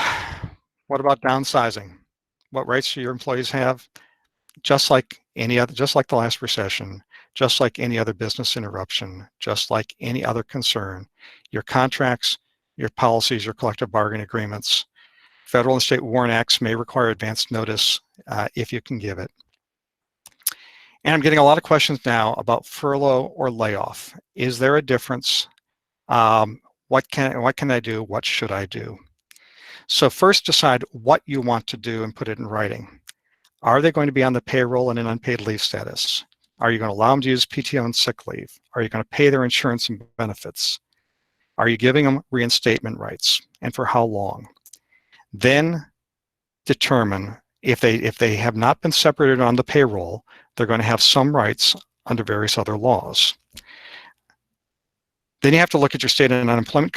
[SPEAKER 2] what about downsizing? What rights do your employees have? Just like any other, just like the last recession, just like any other business interruption, just like any other concern, your contracts, your policies, your collective bargaining agreements, federal and state warrant acts may require advance notice if you can give it. And I'm getting a lot of questions now about furlough or layoff. Is there a difference? What can I do? What should I do? So first, decide what you want to do and put it in writing. Are they going to be on the payroll in an unpaid leave status? Are you going to allow them to use PTO and sick leave? Are you going to pay their insurance and benefits? Are you giving them reinstatement rights, and for how long? Then determine if they have not been separated on the payroll, they're going to have some rights under various other laws. Then you have to look at your state and unemployment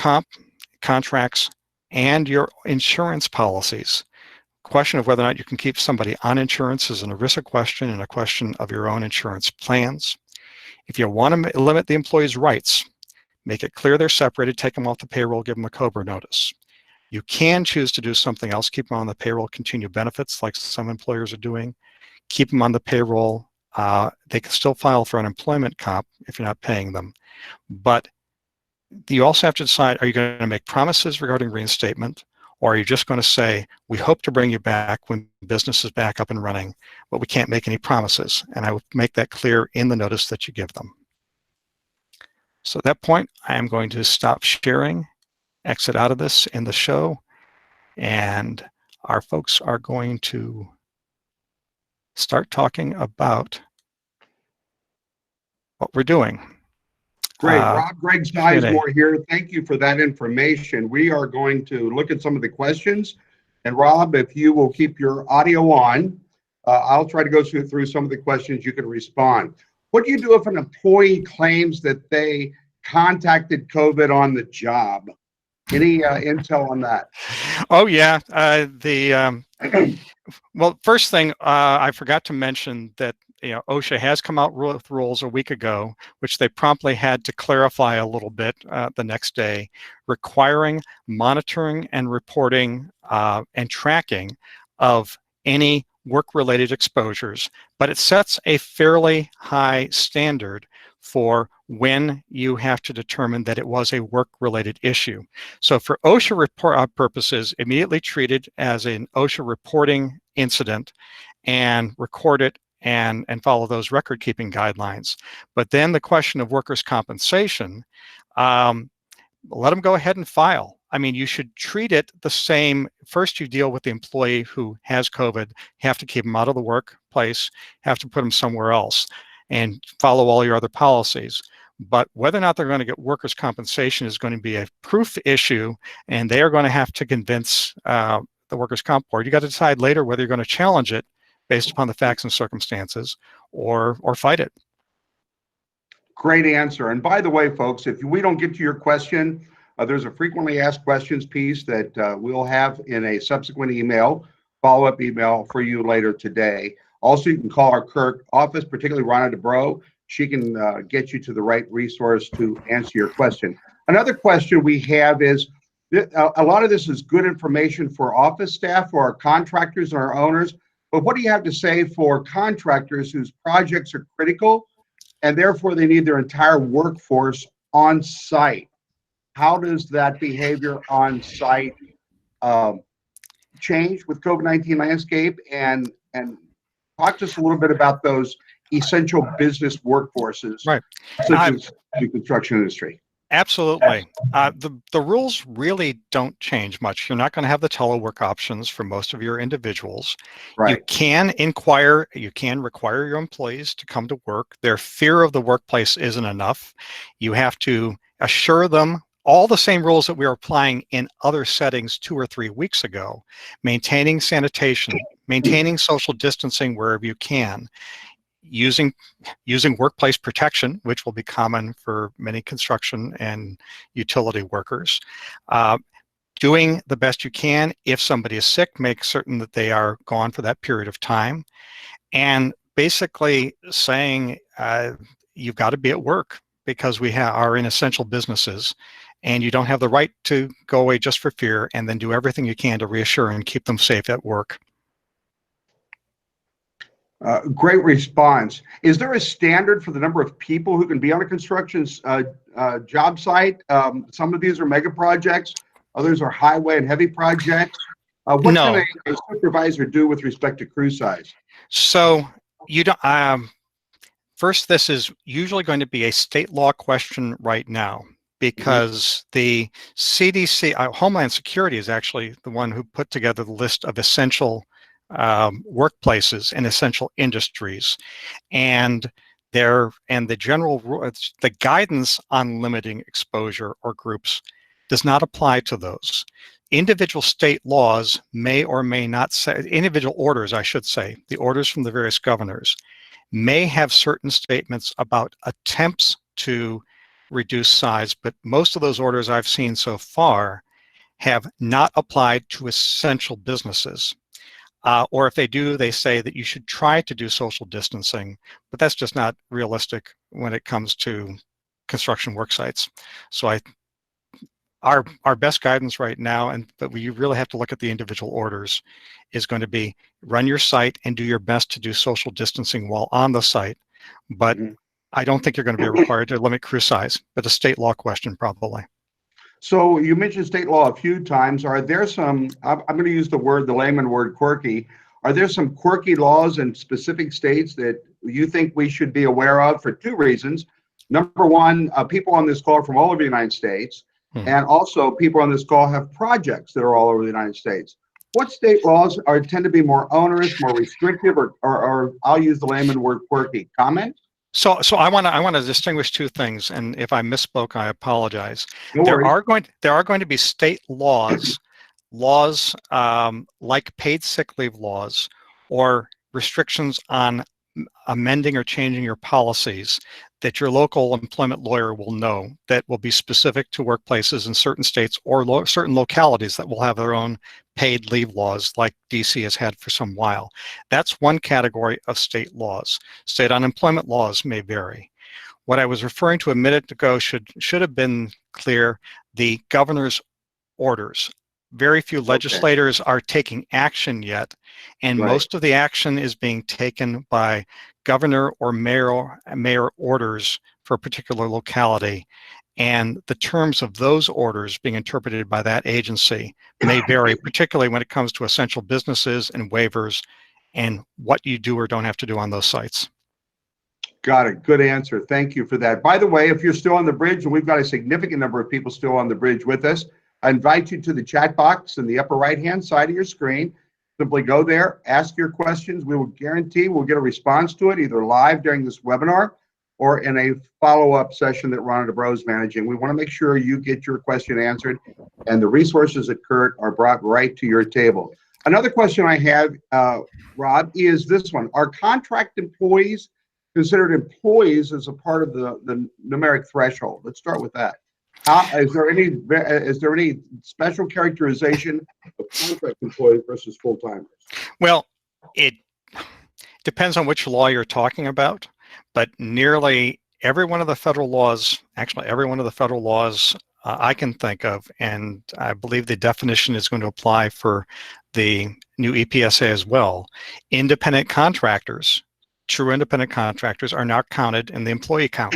[SPEAKER 2] contracts and your insurance policies. Question of whether or not you can keep somebody on insurance is an ERISA question and a question of your own insurance plans. If you want to limit the employee's rights, make it clear they're separated, take them off the payroll, give them a COBRA notice. You can choose to do something else, keep them on the payroll, continue benefits like some employers are doing, keep them on the payroll. They can still file for unemployment comp if you're not paying them. But you also have to decide, are you going to make promises regarding reinstatement, or are you just going to say, we hope to bring you back when business is back up and running, but we can't make any promises? And I would make that clear in the notice that you give them. So at that point, I am going to stop sharing, exit out of this in the show, and our folks are going to start talking about what we're doing.
[SPEAKER 1] Great. Rob, Greg
[SPEAKER 2] Q&A.
[SPEAKER 1] Sizemore here. Thank you for that information. We are going to look at some of the questions. And Rob, if you will keep your audio on, I'll try to go through some of the questions. You can respond. What do you do if an employee claims that they contacted COVID on the job? Any intel on that?
[SPEAKER 2] Oh, yeah. Well, first thing, I forgot to mention that OSHA has come out with rules a week ago, which they promptly had to clarify a little bit the next day, requiring monitoring and reporting and tracking of any work-related exposures. But it sets a fairly high standard for when you have to determine that it was a work-related issue. So for OSHA report purposes, immediately treated as an OSHA reporting incident and record it and follow those record-keeping guidelines. But then the question of workers' compensation, let them go ahead and file. I mean, you should treat it the same. First, you deal with the employee who has COVID, have to keep them out of the workplace, have to put them somewhere else, and follow all your other policies. But whether or not they're going to get workers' compensation is going to be a proof issue, and they are going to have to convince the workers' comp board. You got to decide later whether you're going to challenge it based upon the facts and circumstances or fight it.
[SPEAKER 1] Great answer. And by the way, folks, if we don't get to your question, there's a frequently asked questions piece that we'll have in a subsequent email, follow-up email for you later today. Also, you can call our Kirk office, particularly Rhonda DeBro. She can get you to the right resource to answer your question. Another question we have is, a lot of this is good information for office staff, for our contractors and our owners, but what do you have to say for contractors whose projects are critical and therefore they need their entire workforce on site? How does that behavior on site change with COVID-19 landscape? And talk to us a little bit about those essential business workforces,
[SPEAKER 2] right,
[SPEAKER 1] such as the construction industry.
[SPEAKER 2] Absolutely. The rules really don't change much. You're not going to have the telework options for most of your individuals.
[SPEAKER 1] Right.
[SPEAKER 2] You can require your employees to come to work. Their fear of the workplace isn't enough. You have to assure them all the same rules that we were applying in other settings 2 or 3 weeks ago, maintaining sanitation, maintaining social distancing wherever you can, using workplace protection, which will be common for many construction and utility workers, doing the best you can. If somebody is sick, make certain that they are gone for that period of time, and basically saying you've got to be at work because we are in essential businesses, and you don't have the right to go away just for fear, and then do everything you can to reassure and keep them safe at work.
[SPEAKER 1] Great response. Is there a standard for the number of people who can be on a construction job site? Some of these are mega projects, others are highway and heavy projects. What can a supervisor do with respect to crew size? So
[SPEAKER 2] you don't. First, this is usually going to be a state law question right now, because the CDC, Homeland Security, is actually the one who put together the list of essential workplaces and essential industries, and the general rule, the guidance on limiting exposure or groups does not apply to those. Individual state laws may or may not say, individual orders, I should say, the orders from the various governors may have certain statements about attempts to reduce size, but most of those orders I've seen so far have not applied to essential businesses. Or if they do, they say that you should try to do social distancing, but that's just not realistic when it comes to construction work sites. So our best guidance right now, but we really have to look at the individual orders, is going to be run your site and do your best to do social distancing while on the site. But I don't think you're going to be required to limit crew size, but a state law question probably.
[SPEAKER 1] So you mentioned state law a few times. Are there some, I'm going to use the layman word, quirky. Are there some quirky laws in specific states that you think we should be aware of for two reasons? Number one, people on this call from all over the United States, and also people on this call have projects that are all over the United States. What state laws tend to be more onerous, more restrictive, or I'll use the layman word quirky? Comment?
[SPEAKER 2] So I want to distinguish two things, and if I misspoke, I apologize.
[SPEAKER 1] No
[SPEAKER 2] There
[SPEAKER 1] worries.
[SPEAKER 2] are going to be state laws like paid sick leave laws or restrictions on amending or changing your policies that your local employment lawyer will know, that will be specific to workplaces in certain states or certain localities that will have their own paid leave laws, like DC has had for some while. That's one category of state laws. State unemployment laws may vary. What I was referring to a minute ago should have been clear: the governor's orders. Very few legislators are taking action yet, and most of the action is being taken by governor or mayor orders for a particular locality. And the terms of those orders being interpreted by that agency may vary, particularly when it comes to essential businesses and waivers and what you do or don't have to do on those sites.
[SPEAKER 1] Got it. Good answer. Thank you for that. By the way, if you're still on the bridge, and we've got a significant number of people still on the bridge with us, I invite you to the chat box in the upper right-hand side of your screen. Simply go there, ask your questions. We will guarantee we'll get a response to it either live during this webinar or in a follow-up session that Rhonda DeBro is managing. We want to make sure you get your question answered and the resources that Kurt are brought right to your table. Another question I have, Rob, is this one. Are contract employees considered employees as a part of the numeric threshold? Let's start with that. Is there any special characterization of contract employees versus full-timers?
[SPEAKER 2] Well, it depends on which law you're talking about, but nearly every one of the federal laws, actually every one of the federal laws I can think of, and I believe the definition is going to apply for the new EPSA as well, independent contractors, true independent contractors, are not counted in the employee count.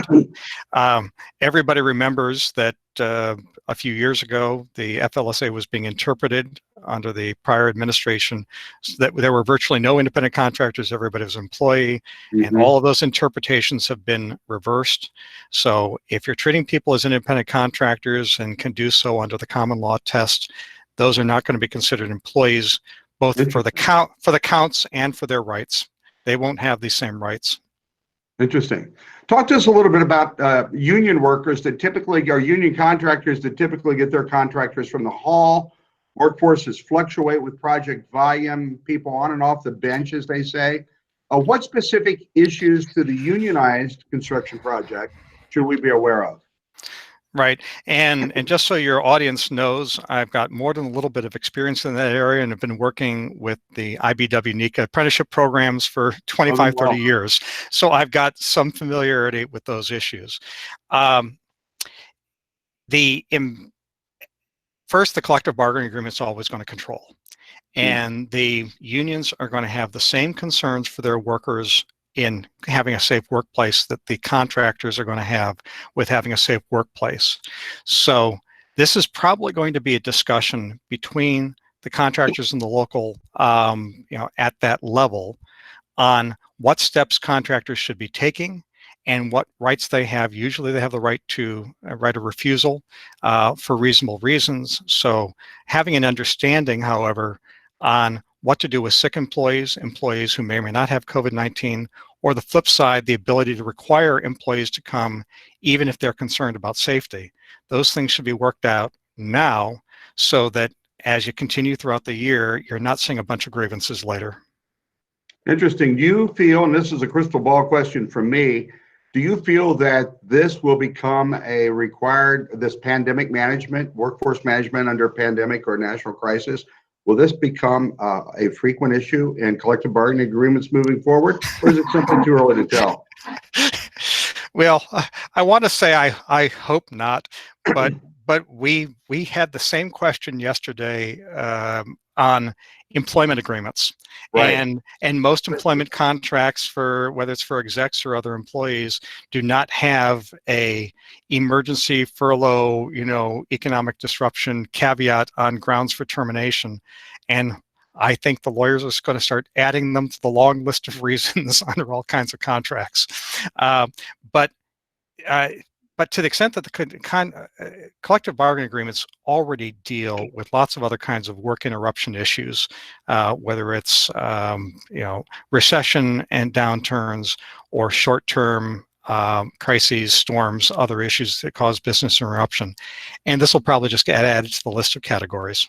[SPEAKER 2] Everybody remembers that a few years ago, the FLSA was being interpreted under the prior administration so that there were virtually no independent contractors, everybody was an employee, and all of those interpretations have been reversed. So if you're treating people as independent contractors and can do so under the common law test, those are not going to be considered employees, both for the counts and for their rights. They won't have the same rights.
[SPEAKER 1] Interesting. Talk to us a little bit about union workers that typically are union contractors that typically get their contractors from the hall. Workforces fluctuate with project volume, people on and off the bench, as they say. What specific issues to the unionized construction project should we be aware of?
[SPEAKER 2] Right. And just so your audience knows, I've got more than a little bit of experience in that area and have been working with the IBW NECA apprenticeship programs for 25, 30 years. So I've got some familiarity with those issues. First, the collective bargaining agreement is always going to control. And the unions are going to have the same concerns for their workers in having a safe workplace that the contractors are going to have with having a safe workplace. So this is probably going to be a discussion between the contractors and the local, at that level on what steps contractors should be taking and what rights they have. Usually they have the right to right of refusal for reasonable reasons. So having an understanding, however, on what to do with sick employees who may or may not have COVID-19, or the flip side, the ability to require employees to come even if they're concerned about safety. Those things should be worked out now so that as you continue throughout the year, you're not seeing a bunch of grievances later.
[SPEAKER 1] Interesting. Do you feel, and this is a crystal ball question from me, do you feel that this will become a required, this pandemic management, workforce management under pandemic or national crisis, will this become a frequent issue in collective bargaining agreements moving forward, or is it simply too early to tell?
[SPEAKER 2] Well, I want to say I hope not, but we had the same question yesterday on employment agreements, and most employment contracts, for whether it's for execs or other employees, do not have a emergency furlough, economic disruption caveat on grounds for termination. And I think the lawyers are going to start adding them to the long list of reasons under all kinds of contracts. But but to the extent that the collective bargaining agreements already deal with lots of other kinds of work interruption issues, whether it's recession and downturns or short-term crises, storms, other issues that cause business interruption, and this will probably just get added to the list of categories.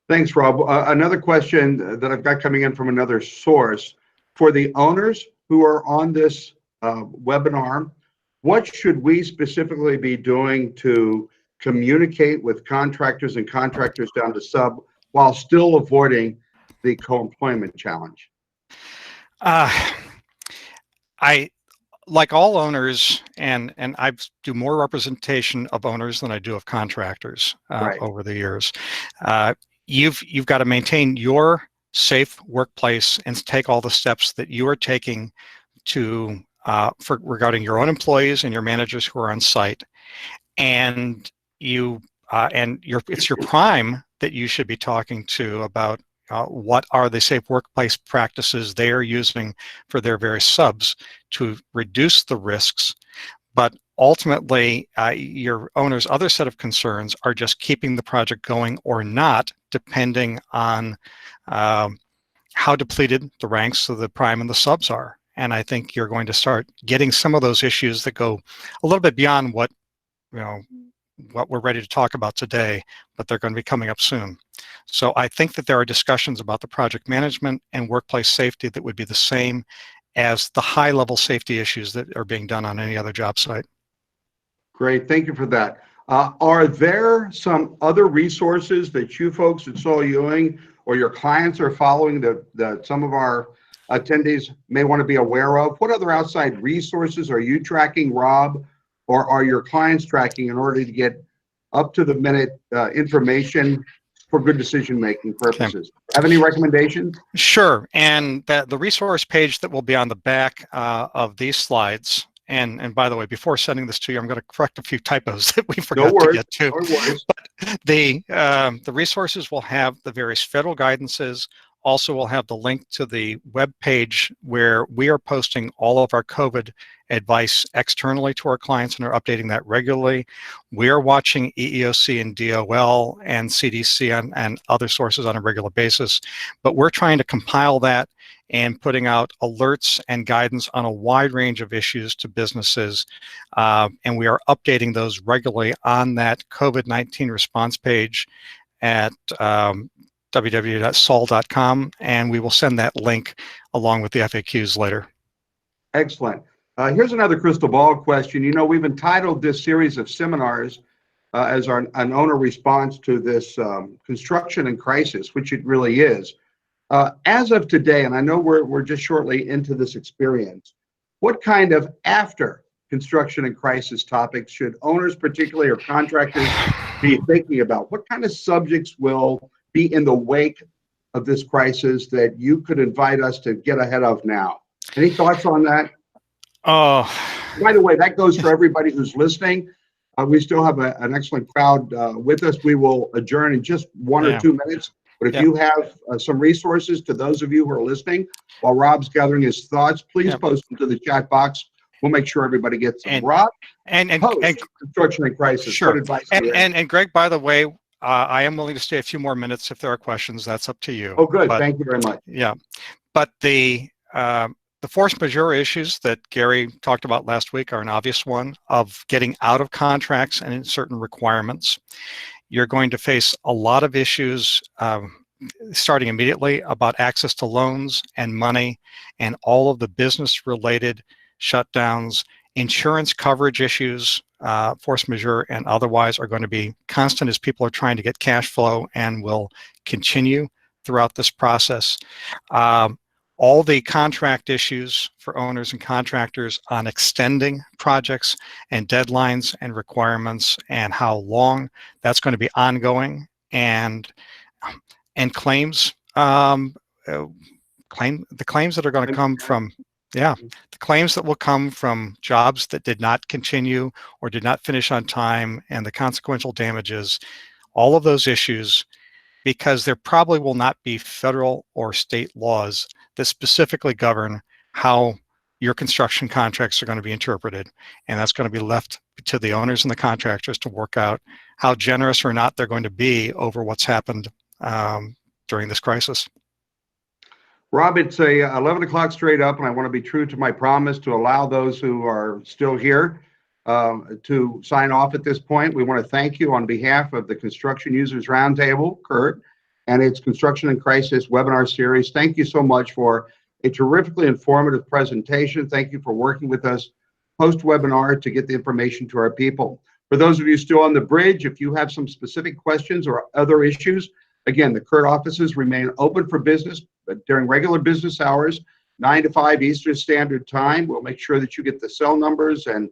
[SPEAKER 1] Thanks, Rob. Another question that I've got coming in from another source: for the owners who are on this webinar, what should we specifically be doing to communicate with contractors and contractors down to sub while still avoiding the co-employment challenge?
[SPEAKER 2] Like all owners, and I do more representation of owners than I do of contractors
[SPEAKER 1] Right.
[SPEAKER 2] over the years. You've got to maintain your safe workplace and take all the steps that you are taking to regarding your own employees and your managers who are on site, and it's your prime that you should be talking to about what are the safe workplace practices they are using for their various subs to reduce the risks. But ultimately, your owner's other set of concerns are just keeping the project going or not, depending on how depleted the ranks of the prime and the subs are. And I think you're going to start getting some of those issues that go a little bit beyond what we're ready to talk about today, but they're going to be coming up soon. So I think that there are discussions about the project management and workplace safety that would be the same as the high-level safety issues that are being done on any other job site.
[SPEAKER 1] Great, thank you for that. Are there some other resources that you folks at Soil Ewing or your clients are following that some of our attendees may want to be aware of? What other outside resources are you tracking, Rob, or are your clients tracking in order to get up-to-the-minute information for good decision-making purposes? Okay. Have any recommendations?
[SPEAKER 2] Sure, and the resource page that will be on the back of these slides, and by the way, before sending this to you, I'm going to correct a few typos that we forgot to get to.
[SPEAKER 1] No worries.
[SPEAKER 2] But the resources will have the various federal guidances. Also, we'll have the link to the web page where we are posting all of our COVID advice externally to our clients and are updating that regularly. We are watching EEOC and DOL and CDC and other sources on a regular basis, but we're trying to compile that and putting out alerts and guidance on a wide range of issues to businesses. And we are updating those regularly on that COVID-19 response page at www.sol.com, and we will send that link along with the FAQs later.
[SPEAKER 1] Excellent. Here's another crystal ball question. You know, we've entitled this series of seminars as an owner response to this construction and crisis, which it really is. As of today, and I know we're just shortly into this experience, what kind of after construction and crisis topics should owners particularly or contractors be thinking about? What kind of subjects will be in the wake of this crisis that you could invite us to get ahead of now? Any thoughts on that? By the way, that goes for everybody who's listening. We still have an excellent crowd with us. We will adjourn in just one or 2 minutes. But if you have some resources to those of you who are listening while Rob's gathering his thoughts, please post them to the chat box. We'll make sure everybody gets them. Rob, and construction and crisis.
[SPEAKER 2] Sure.
[SPEAKER 1] What advice
[SPEAKER 2] and Greg, by the way, I am willing to stay a few more minutes if there are questions. That's up to you.
[SPEAKER 1] Oh, good. Thank you very much.
[SPEAKER 2] Yeah, but the force majeure issues that Gary talked about last week are an obvious one of getting out of contracts and in certain requirements. You're going to face a lot of issues starting immediately about access to loans and money and all of the business-related shutdowns. Insurance coverage issues, force majeure and otherwise, are going to be constant as people are trying to get cash flow and will continue throughout this process. All the contract issues for owners and contractors on extending projects and deadlines and requirements and how long that's going to be ongoing, and claims, the claims that are going to come from, the claims that will come from jobs that did not continue or did not finish on time, and the consequential damages, all of those issues, because there probably will not be federal or state laws that specifically govern how your construction contracts are going to be interpreted, and that's going to be left to the owners and the contractors to work out how generous or not they're going to be over what's happened during this crisis.
[SPEAKER 1] Rob, it's 11 o'clock straight up, and I want to be true to my promise to allow those who are still here to sign off at this point. We want to thank you on behalf of the Construction Users Roundtable, Kurt, and its Construction in Crisis webinar series. Thank you so much for a terrifically informative presentation. Thank you for working with us post-webinar to get the information to our people. For those of you still on the bridge, if you have some specific questions or other issues, again, the Kurt offices remain open for business during regular business hours, 9 to 5 Eastern Standard Time. We'll make sure that you get the cell numbers and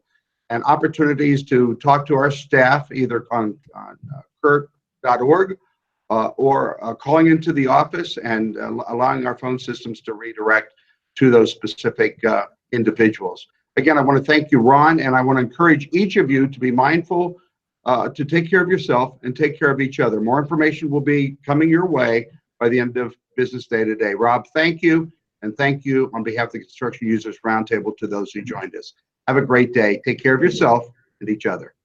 [SPEAKER 1] opportunities to talk to our staff either on kurt.org or calling into the office and allowing our phone systems to redirect to those specific individuals. Again, I want to thank you, Ron, and I want to encourage each of you to be mindful to take care of yourself and take care of each other. More information will be coming your way by the end of business day today. Rob, thank you, and thank you on behalf of the Construction Users Roundtable to those who joined us. Have a great day. Take care of yourself and each other.